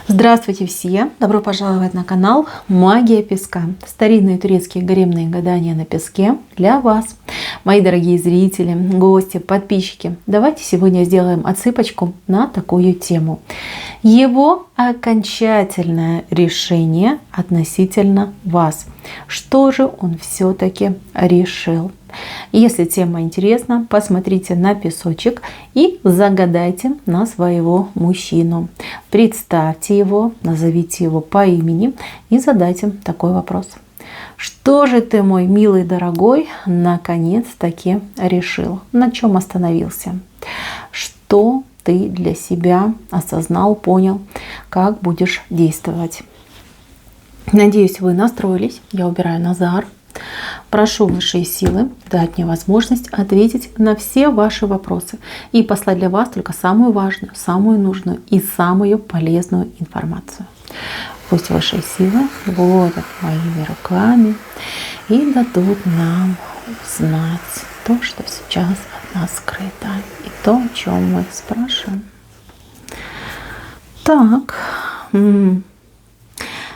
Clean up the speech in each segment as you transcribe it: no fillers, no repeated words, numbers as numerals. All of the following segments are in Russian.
Здравствуйте все! Добро пожаловать на канал Магия Песка. Старинные турецкие гаремные гадания на песке для вас. Мои дорогие зрители, гости, подписчики, давайте сегодня сделаем отсыпочку на такую тему. Его окончательное решение относительно вас. Что же он все-таки решил? Если тема интересна, посмотрите на песочек и загадайте на своего мужчину. Представьте его, назовите его по имени и задайте такой вопрос. Что же ты, мой милый дорогой, наконец-таки решил? На чем остановился? Что ты для себя осознал, понял, как будешь действовать? Надеюсь, вы настроились. Я убираю Назар. Прошу высшие силы дать мне возможность ответить на все ваши вопросы и послать для вас только самую важную, самую нужную и самую полезную информацию. Пусть высшие силы водят моими руками и дадут нам знать то, что сейчас от нас скрыто, и то, о чем мы спрашиваем. Так.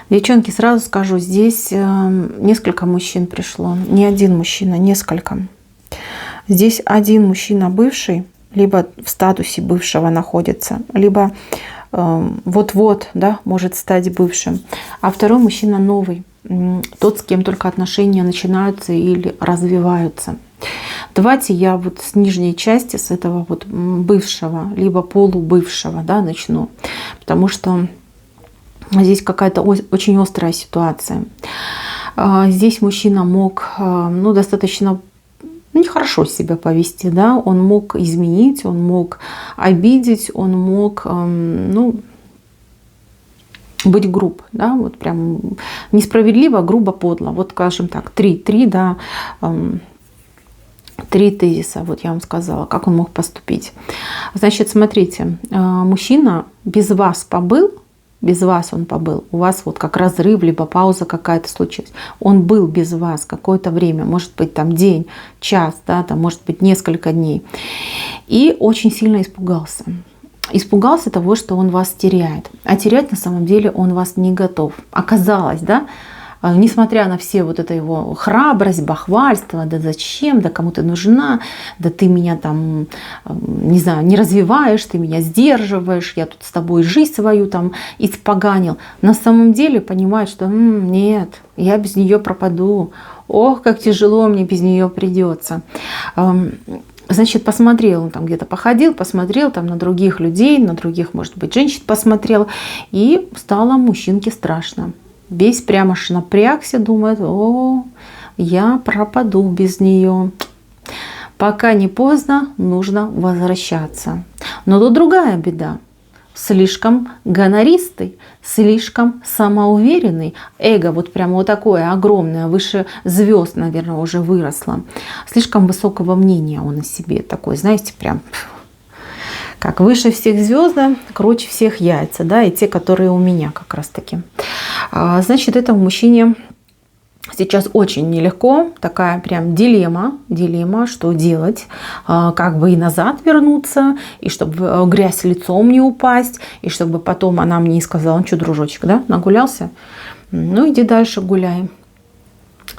Девчонки, сразу скажу, здесь несколько мужчин пришло. Не один мужчина, несколько. Здесь один мужчина бывший, либо в статусе бывшего находится, либо вот-вот, да, может стать бывшим. А второй мужчина новый, тот, с кем только отношения начинаются или развиваются. Давайте я вот с нижней части, с этого вот бывшего, либо полубывшего, да, начну. Потому что здесь какая-то очень острая ситуация. Здесь мужчина мог достаточно нехорошо себя повести. Да? Он мог изменить, он мог обидеть, он мог быть груб. Да? Вот прям несправедливо, грубо, подло. Вот скажем так, три тезиса, вот я вам сказала, как он мог поступить. Значит, смотрите, мужчина без вас побыл, без вас он побыл, у вас вот как разрыв, либо пауза какая-то случилась. Он был без вас какое-то время, может быть там день, час, да, там, может быть несколько дней. И очень сильно испугался. Испугался того, что он вас теряет. А терять на самом деле он вас не готов. Оказалось, да, несмотря на все вот это его храбрость, бахвальство, да зачем, да кому ты нужна, да ты меня там, не знаю, не развиваешь, ты меня сдерживаешь, я тут с тобой жизнь свою там испоганил. На самом деле понимает, что нет, я без нее пропаду, ох, как тяжело мне без нее придется. Значит, посмотрел, он там где-то походил, посмотрел там на других людей, на других, может быть, женщин посмотрел, и стало мужчинке страшно. Весь прямо аж напрягся, думает, я пропаду без нее. Пока не поздно, нужно возвращаться. Но тут другая беда. Слишком гонористый, слишком самоуверенный. Эго вот прямо вот такое огромное, выше звезд, наверное, уже выросло. Слишком высокого мнения он о себе такой, знаете, прям как выше всех звезд, круче всех яйца, да, и те, которые у меня как раз таки. Значит, этому мужчине сейчас очень нелегко, такая прям дилемма, что делать, как бы и назад вернуться, и чтобы грязь лицом не упасть, и чтобы потом она мне не сказала, ну что, дружочек, да, нагулялся, ну иди дальше гуляй.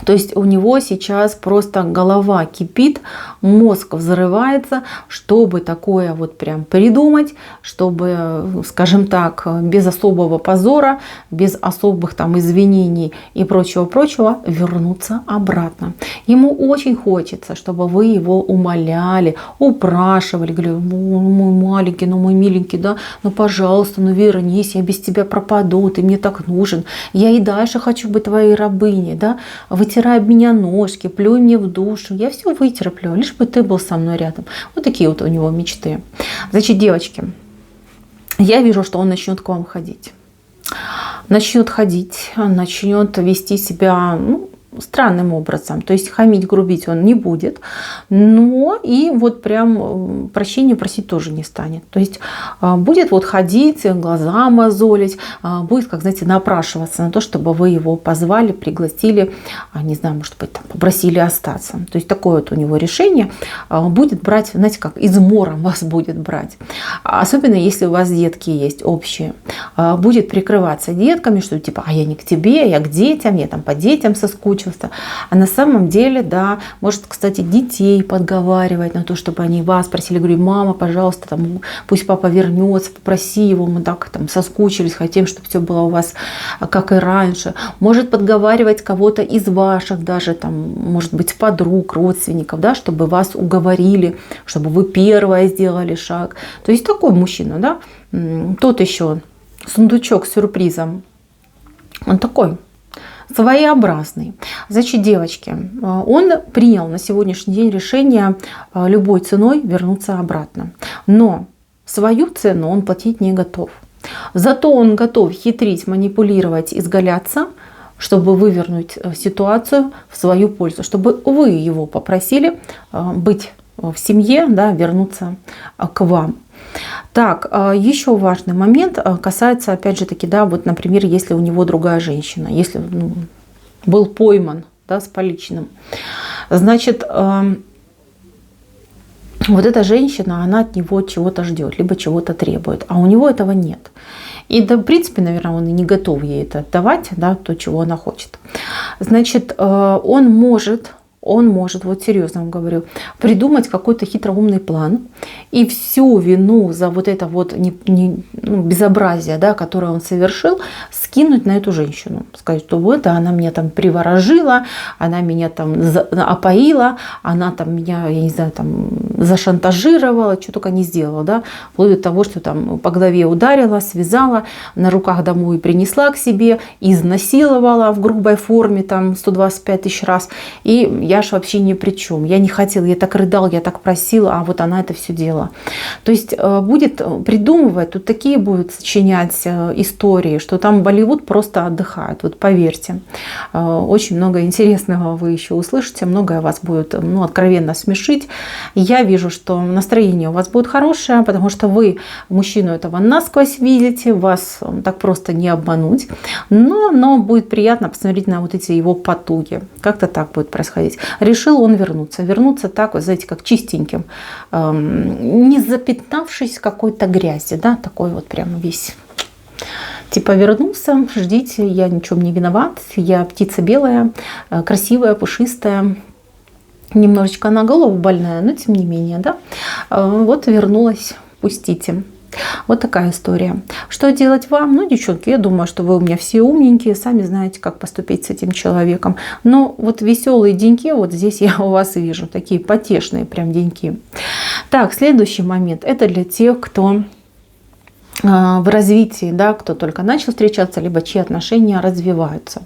То есть у него сейчас просто голова кипит, мозг взрывается, чтобы такое вот прям придумать, чтобы, скажем так, без особого позора, без особых там извинений и прочего вернуться обратно. Ему очень хочется, чтобы вы его умоляли, упрашивали, говорили, мой маленький, мой миленький, да, ну пожалуйста, ну вернись, я без тебя пропаду, ты мне так нужен, я и дальше хочу быть твоей рабыней, да, вытирай об меня ножки, плюй мне в душу. Я все вытерплю, лишь бы ты был со мной рядом. Вот такие вот у него мечты. Значит, девочки, я вижу, что он начнет к вам ходить. Начнет ходить, начнет вести себя странным образом. То есть хамить, грубить он не будет, но и вот прям прощения просить тоже не станет. То есть будет вот ходить, глаза мозолить, будет, как знаете, напрашиваться на то, чтобы вы его позвали, пригласили, не знаю, может быть, там, попросили остаться. То есть такое вот у него решение. Будет брать, знаете, как измором вас будет брать. Особенно если у вас детки есть общие. Будет прикрываться детками, что типа, а я не к тебе, я к детям, я там по детям соскучился. А на самом деле, да, может, кстати, детей подговаривать на то, чтобы они вас просили, говорю, мама, пожалуйста, там, пусть папа вернется, попроси его, мы так там соскучились, хотим, чтобы все было у вас как и раньше. Может подговаривать кого-то из ваших даже, там, может быть, подруг, родственников, да, чтобы вас уговорили, чтобы вы первое сделали шаг. То есть такой мужчина, да, тот еще сундучок с сюрпризом, он такой своеобразный. Значит, девочки, он принял на сегодняшний день решение любой ценой вернуться обратно. Но свою цену он платить не готов. Зато он готов хитрить, манипулировать, изгаляться, чтобы вывернуть ситуацию в свою пользу, чтобы вы его попросили быть в семье, да, вернуться к вам. Так, еще важный момент касается, опять же таки, да, вот, например, если у него другая женщина, если был пойман, да, с поличным, значит, вот эта женщина, она от него чего-то ждет, либо чего-то требует, а у него этого нет. И, да, в принципе, наверное, он и не готов ей это отдавать, да, то, чего она хочет. Значит, он может, вот серьезно вам говорю, придумать какой-то хитроумный план и всю вину за вот это вот безобразие, да, которое он совершил, скинуть на эту женщину. Сказать, что вот она меня там приворожила, она меня там опоила, она там меня, я не знаю, там зашантажировала, что только не сделала, да, вплоть до того, что там по голове ударила, связала, на руках домой принесла к себе, изнасиловала в грубой форме там 125 тысяч раз. И я ж вообще ни при чем. Я не хотела, я так рыдал, я так просила, а вот она это все делала. То есть будет придумывать, тут такие будут сочинять истории, что там Болливуд просто отдыхает. Вот поверьте. Очень много интересного вы еще услышите, многое вас будет, ну, откровенно смешить. Я вижу, что настроение у вас будет хорошее, потому что вы мужчину этого насквозь видите, вас так просто не обмануть. Но будет приятно посмотреть на вот эти его потуги. Как-то так будет происходить. Решил он вернуться. Вернуться так, вот, знаете, как чистеньким, не запятнавшись какой-то грязи, да, такой вот прямо весь. Типа вернулся, ждите, я ни в чем не виноват, я птица белая, красивая, пушистая, немножечко на голову больная, но тем не менее, да, вот вернулась, пустите. Вот такая история. Что делать вам? Ну, девчонки, я думаю, что вы у меня все умненькие, сами знаете, как поступить с этим человеком. Но вот веселые деньки, вот здесь я у вас вижу, такие потешные прям деньки. Так, следующий момент. Это для тех, кто в развитии, да, кто только начал встречаться, либо чьи отношения развиваются.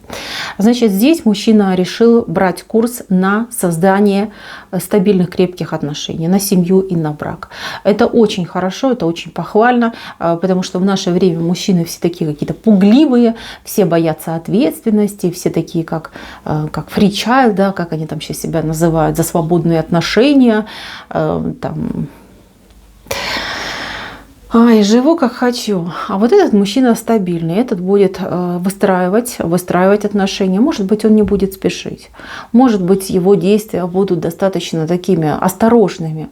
Значит, здесь мужчина решил брать курс на создание стабильных, крепких отношений, на семью и на брак. Это очень хорошо, это очень похвально, потому что в наше время мужчины все такие какие-то пугливые, все боятся ответственности, все такие как free child, да, как они там сейчас себя называют, за свободные отношения, там... Ай, живу как хочу. А вот этот мужчина стабильный, этот будет выстраивать отношения. Может быть, он не будет спешить. Может быть, его действия будут достаточно такими осторожными.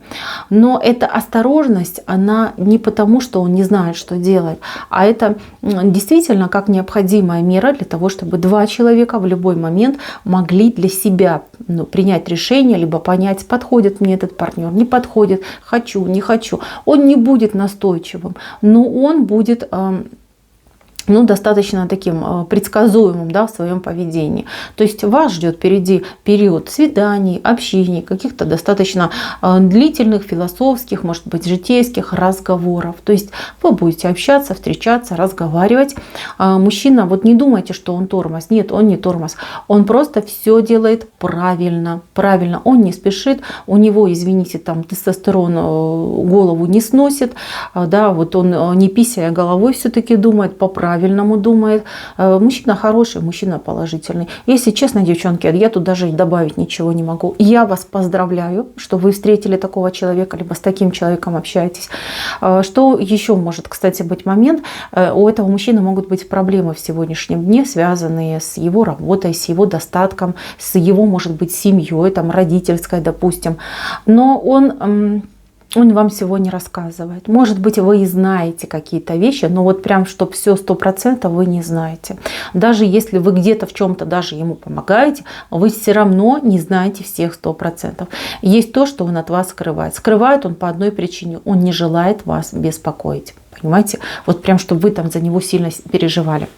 Но эта осторожность, она не потому, что он не знает, что делать, а это действительно как необходимая мера для того, чтобы два человека в любой момент могли для себя принять решение, либо понять, подходит мне этот партнер, не подходит, хочу, не хочу. Он не будет настойчивым, но он будет достаточно таким предсказуемым, да, в своем поведении. То есть вас ждет впереди период свиданий, общений, каких-то достаточно длительных, философских, может быть, житейских разговоров. То есть вы будете общаться, встречаться, разговаривать. Мужчина, вот не думайте, что он тормоз. Нет, он не тормоз. Он просто все делает правильно. Правильно. Он не спешит. У него, извините, там тестостерон голову не сносит. Да, вот он не писая головой все-таки думает по правилам. по-правильному думает. Мужчина хороший, мужчина положительный. Если честно, девчонки, я тут даже и добавить ничего не могу. Я вас поздравляю, что вы встретили такого человека, либо с таким человеком общаетесь. Что еще может, кстати, быть момент? У этого мужчины могут быть проблемы в сегодняшнем дне, связанные с его работой, с его достатком, с его, может быть, семьей, там, родительской, допустим. Но он вам всего не рассказывает. Может быть, вы и знаете какие-то вещи, но вот прям, чтобы все 100% вы не знаете. Даже если вы где-то в чем-то даже ему помогаете, вы все равно не знаете всех 100%. Есть то, что он от вас скрывает. Скрывает он по одной причине. Он не желает вас беспокоить. Понимаете? Вот прям, чтобы вы там за него сильно переживали.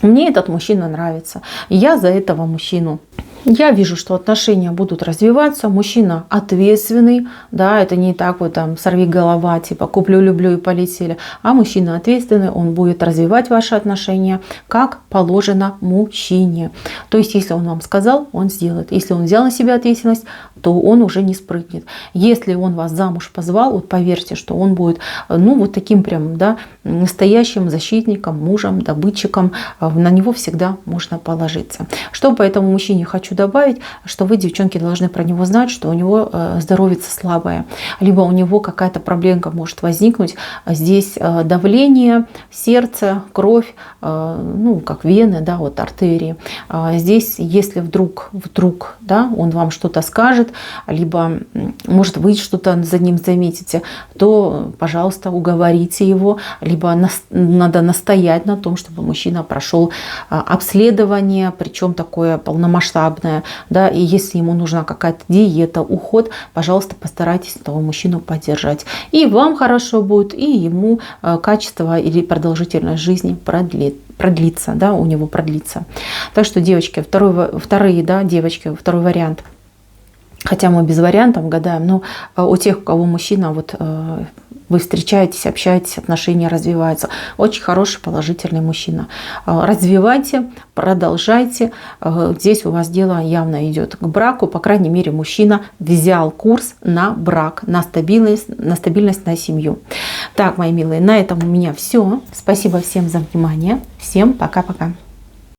Мне этот мужчина нравится. Я за этого мужчину. Я вижу, что отношения будут развиваться. Мужчина ответственный, да, это не так вот там сорви голова, типа куплю, люблю и полетели. А мужчина ответственный, он будет развивать ваши отношения, как положено мужчине. То есть, если он вам сказал, он сделает. Если он взял на себя ответственность, то он уже не спрыгнет. Если он вас замуж позвал, вот поверьте, что он будет, ну, вот таким прям, да, настоящим защитником, мужем, добытчиком. На него всегда можно положиться. Что по этому мужчине хочу добавить, что вы, девчонки, должны про него знать, что у него здоровье слабое, либо у него какая-то проблемка может возникнуть. Здесь давление, сердце, кровь, ну, как вены, да, вот артерии. Здесь, если вдруг, да, он вам что-то скажет, либо, может, вы что-то за ним заметите, то, пожалуйста, уговорите его, либо надо настоять на том, чтобы мужчина прошел обследование, причем такое полномасштабное, да, и если ему нужна какая-то диета, уход, пожалуйста, постарайтесь этого мужчину поддержать. И вам хорошо будет, и ему качество или продолжительность жизни продлится, да, у него продлится. Так что, девочки, второй вариант. Хотя мы без вариантов гадаем, но у тех, у кого мужчина, вот вы встречаетесь, общаетесь, отношения развиваются. Очень хороший, положительный мужчина. Развивайте, продолжайте. Здесь у вас дело явно идет к браку. По крайней мере, мужчина взял курс на брак, на стабильность, на семью. Так, мои милые, на этом у меня все. Спасибо всем за внимание. Всем пока-пока.